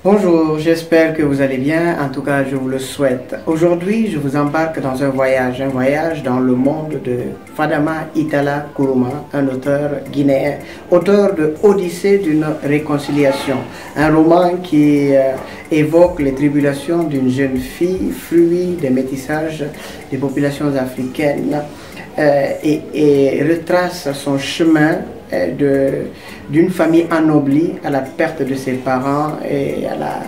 Bonjour, j'espère que vous allez bien, en tout cas je vous le souhaite. Aujourd'hui, je vous embarque dans un voyage dans le monde de Fadama Itala Kourouma, un auteur guinéen, auteur de Odyssée d'une réconciliation, un roman qui évoque les tribulations d'une jeune fille, fruit des métissages des populations africaines et retrace son chemin d'une famille anoblie à la perte de ses parents et à la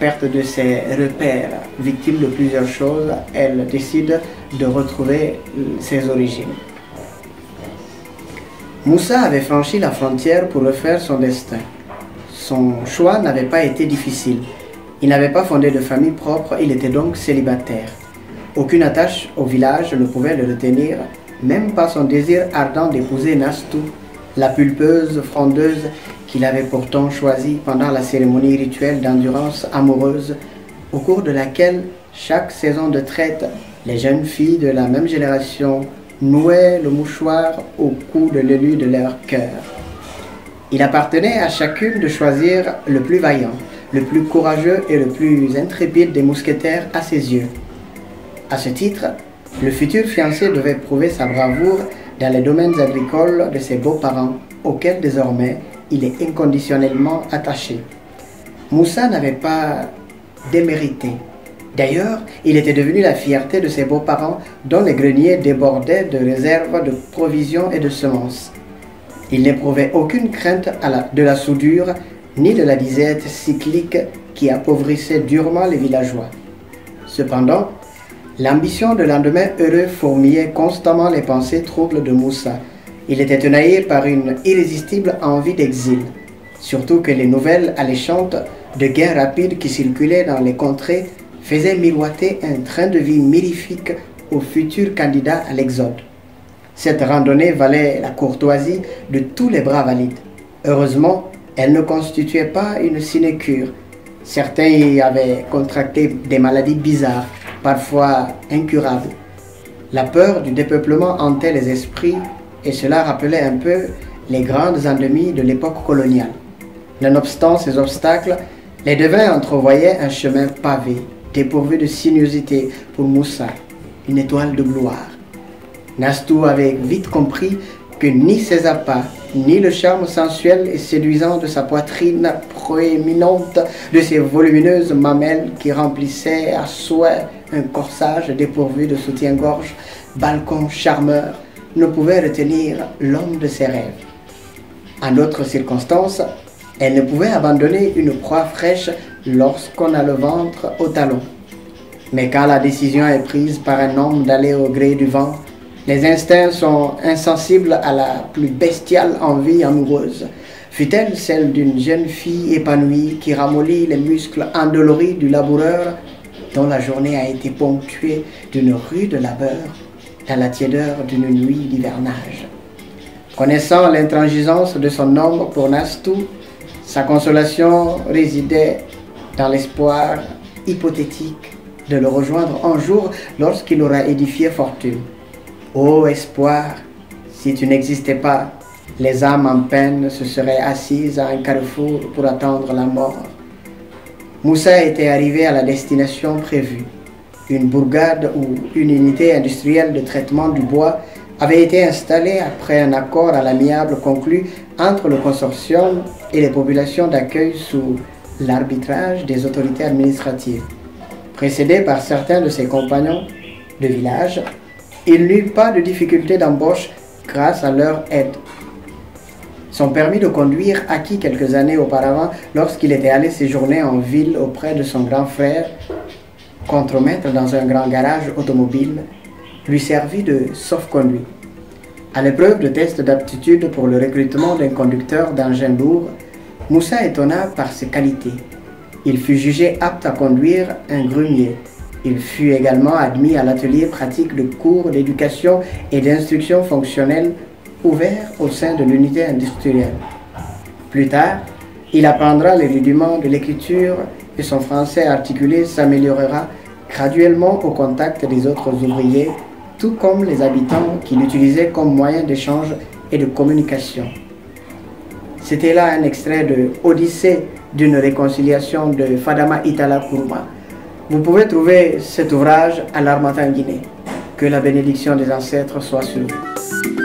perte de ses repères. Victime de plusieurs choses, elle décide de retrouver ses origines. Moussa avait franchi la frontière pour refaire son destin. Son choix n'avait pas été difficile. Il n'avait pas fondé de famille propre, il était donc célibataire. Aucune attache au village ne pouvait le retenir, même pas son désir ardent d'épouser Nastou, la pulpeuse frondeuse qu'il avait pourtant choisie pendant la cérémonie rituelle d'endurance amoureuse, au cours de laquelle, chaque saison de traite, les jeunes filles de la même génération nouaient le mouchoir au cou de l'élu de leur cœur. Il appartenait à chacune de choisir le plus vaillant, le plus courageux et le plus intrépide des mousquetaires à ses yeux. À ce titre, le futur fiancé devait prouver sa bravoure dans les domaines agricoles de ses beaux-parents, auxquels désormais il est inconditionnellement attaché. Moussa n'avait pas démérité. D'ailleurs, il était devenu la fierté de ses beaux-parents, dont les greniers débordaient de réserves de provisions et de semences. Il n'éprouvait aucune crainte de la soudure, ni de la disette cyclique qui appauvrissait durement les villageois. Cependant, l'ambition de lendemain heureux fourmillait constamment les pensées troubles de Moussa. Il était tenaillé par une irrésistible envie d'exil, surtout que les nouvelles alléchantes de gains rapides qui circulaient dans les contrées faisaient miroiter un train de vie mirifique au futur candidat à l'exode. Cette randonnée valait la courtoisie de tous les bras valides. Heureusement, elle ne constituait pas une sinécure. Certains y avaient contracté des maladies bizarres, parfois incurables. La peur du dépeuplement hantait les esprits et cela rappelait un peu les grandes endemies de l'époque coloniale. Nonobstant ces obstacles, les devins entrevoyaient un chemin pavé, dépourvu de sinuosité pour Moussa, une étoile de gloire. Nastou avait vite compris que ni ses appâts, ni le charme sensuel et séduisant de sa poitrine proéminente, de ses volumineuses mamelles qui remplissaient à souhait un corsage dépourvu de soutien-gorge, balcon charmeur, ne pouvaient retenir l'homme de ses rêves. En d'autres circonstances, elle ne pouvait abandonner une proie fraîche lorsqu'on a le ventre au talon. Mais quand la décision est prise par un homme d'aller au gré du vent, les instincts sont insensibles à la plus bestiale envie amoureuse, fût-elle celle d'une jeune fille épanouie qui ramollit les muscles endoloris du laboureur dont la journée a été ponctuée d'une rude labeur dans la tiédeur d'une nuit d'hivernage. Connaissant l'intransigeance de son homme pour Nastou, sa consolation résidait dans l'espoir hypothétique de le rejoindre un jour lorsqu'il aura édifié fortune. Ô espoir, si tu n'existais pas, les âmes en peine se seraient assises à un carrefour pour attendre la mort. Moussa était arrivé à la destination prévue. Une bourgade ou une unité industrielle de traitement du bois avait été installée après un accord à l'amiable conclu entre le consortium et les populations d'accueil sous l'arbitrage des autorités administratives. Précédé par certains de ses compagnons de village, il n'eut pas de difficulté d'embauche grâce à leur aide. Son permis de conduire, acquis quelques années auparavant lorsqu'il était allé séjourner en ville auprès de son grand frère, contremaître dans un grand garage automobile, lui servit de sauf-conduit. À l'épreuve de test d'aptitude pour le recrutement d'un conducteur d'engin lourd, Moussa étonna par ses qualités. Il fut jugé apte à conduire un grumier. Il fut également admis à l'atelier pratique de cours d'éducation et d'instruction fonctionnelle ouvert au sein de l'unité industrielle. Plus tard, il apprendra les rudiments de l'écriture et son français articulé s'améliorera graduellement au contact des autres ouvriers tout comme les habitants qui l'utilisaient comme moyen d'échange et de communication. C'était là un extrait de Odyssée d'une réconciliation de Fadama Itala Nkrumah. Vous pouvez trouver cet ouvrage à l'Harmattan Guinée. Que la bénédiction des ancêtres soit sur vous.